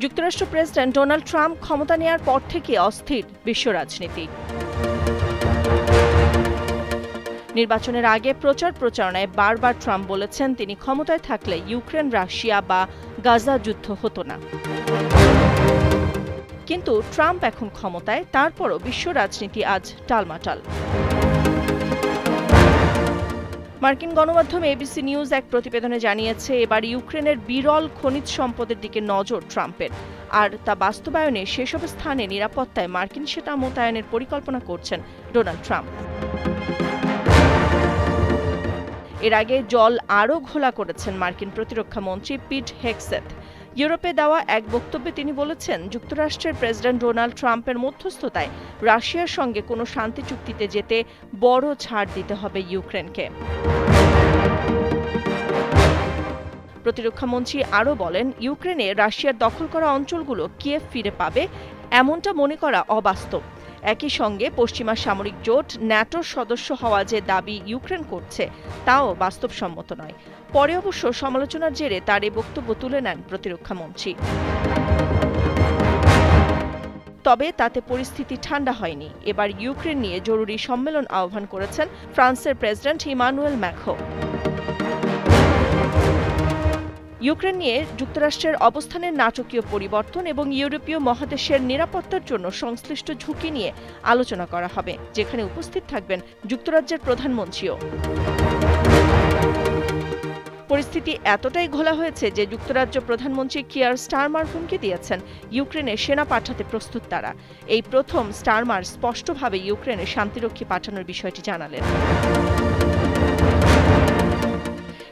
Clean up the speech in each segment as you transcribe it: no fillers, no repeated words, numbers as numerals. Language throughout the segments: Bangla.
যুক্তরাষ্ট্র প্রেসিডেন্ট ডোনাল্ড ট্রাম্প ক্ষমতা নেয়ার পর থেকে অস্থির বিশ্ব রাজনীতি। নির্বাচনের আগে প্রচারণায় বারবার ট্রাম্প বলেছেন তিনি ক্ষমতায় থাকলে ইউক্রেন, রাশিয়া বা গাজা যুদ্ধ হতো না। কিন্তু ট্রাম্প এখন ক্ষমতায়, তারপরও বিশ্ব রাজনীতি আজ টালমাটাল। মার্কিন গণমাধ্যম এবিসি নিউজ এক প্রতিবেদনে জানিয়েছে, এবার ইউক্রেনের বিরল খনিজ সম্পদের দিকে নজর ট্রাম্পের, আর তা বাস্তবায়নে সেসব স্থানে নিরাপত্তায় মার্কিন সেনা মোতায়েনের পরিকল্পনা করছেন ডোনাল্ড ট্রাম্প। এর আগে জল আরও ঘোলা করেছেন মার্কিন প্রতিরক্ষা মন্ত্রী পিট হেগসেথ। ইউরোপে দেওয়া এক বক্তব্যে তিনি বলেছেন, যুক্তরাষ্ট্রের প্রেসিডেন্ট ডোনাল্ড ট্রাম্পের মধ্যস্থতায় রাশিয়ার সঙ্গে কোনো শান্তি চুক্তিতে যেতে বড় ছাড় দিতে হবে ইউক্রেনকে। প্রতিরক্ষামন্ত্রী আরও বলেন, ইউক্রেনে রাশিয়ার দখল করা অঞ্চলগুলো কিয়েভ ফিরে পাবে এমনটা মনে করা অবাস্তব। একই সঙ্গে পশ্চিমা সামরিক জোট ন্যাটোর সদস্য হওয়া যে দাবি ইউক্রেন করছে তাও বাস্তবসম্মত নয়। পরে অবশ্য সমালোচনার জেরে তার এই বক্তব্য তুলে নেন প্রতিরক্ষামন্ত্রী। তবে তাতে পরিস্থিতি ঠান্ডা হয়নি। এবার ইউক্রেন নিয়ে জরুরি সম্মেলন আহ্বান করেছেন ফ্রান্সের প্রেসিডেন্ট ইমানুয়েল ম্যাক্রো। ইউক্রেন নিয়ে যুক্তরাষ্ট্রের অবস্থানের নাটকীয় পরিবর্তন এবং ইউরোপীয় মহাদেশের নিরাপত্তার জন্য সংশ্লিষ্ট ঝুঁকি নিয়ে আলোচনা করা হবে, যেখানে উপস্থিত থাকবেন যুক্তরাজ্যের প্রধানমন্ত্রীও। পরিস্থিতি এতটাই ঘোলা হয়েছে যে যুক্তরাজ্য প্রধানমন্ত্রী কিয়ার স্টারমার হুমকি দিয়েছেন ইউক্রেনে সেনা পাঠাতে প্রস্তুত তারা। এই প্রথম স্টারমার স্পষ্টভাবে ইউক্রেনে শান্তিরক্ষী পাঠানোর বিষয়টি জানালেন।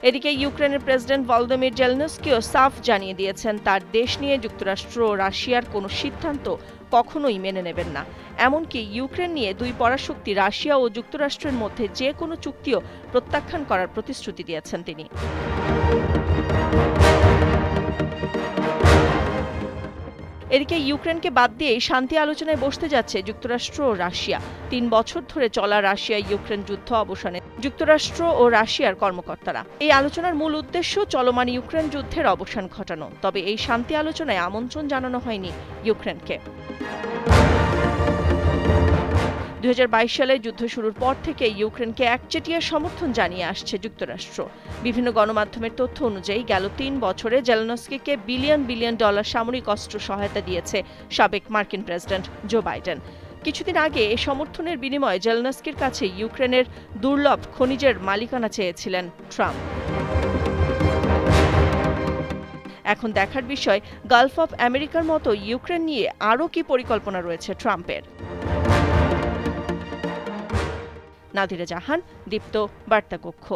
এদিকে ইউক্রেনের প্রেসিডেন্ট ভলোদিমির জেলেনস্কিও সাফ জানিয়ে দিয়েছেন, তার দেশ নিয়ে যুক্তরাষ্ট্র ও রাশিয়ার কোনো সিদ্ধান্ত কখনোই মেনে নেবেন না। এমনকি ইউক্রেন নিয়ে দুই পরাশক্তি রাশিয়া ও যুক্তরাষ্ট্রের মধ্যে যে কোনো চুক্তিও প্রত্যাখ্যান করার প্রতিশ্রুতি দিয়েছেন তিনি। এদিকে ইউক্রেনকে বাদ দিয়ে শান্তি আলোচনায় বসতে যাচ্ছে যুক্তরাষ্ট্র ও রাশিয়া। ৩ বছর ধরে চলা রাশিয়া ইউক্রেন যুদ্ধ অবসানে যুক্তরাষ্ট্র ও রাশিয়ার কর্মকর্তারা। এই আলোচনার মূল উদ্দেশ্য চলমান ইউক্রেন যুদ্ধের অবসান ঘটানো। তবে এই শান্তি আলোচনায় আমন্ত্রণ জানানো হয়নি ইউক্রেনকে। ২০২২ সালে যুদ্ধ শুরুর পর থেকে ইউক্রেনকে একচেটিয়া সমর্থন জানিয়ে আসছে যুক্তরাষ্ট্র। বিভিন্ন গণমাধ্যমের তথ্য অনুযায়ী গেল ৩ বছরে জেলেনস্কিকে বিলিয়ন ডলার সামরিক অস্ত্র সহায়তা দিয়েছে সাবেক মার্কিন প্রেসিডেন্ট জো বাইডেন। কিছুদিন আগে এ সমর্থনের বিনিময়ে জেলেনস্কির কাছে ইউক্রেনের দুর্লভ খনিজের মালিকানা চেয়েছিলেন ট্রাম্প। এখন দেখার বিষয়, গালফ অফ আমেরিকার মতো ইউক্রেন নিয়ে আরও কি পরিকল্পনা রয়েছে ট্রাম্পের। নাদিরা জাহান, দীপ্ত বার্তা কক্ষ।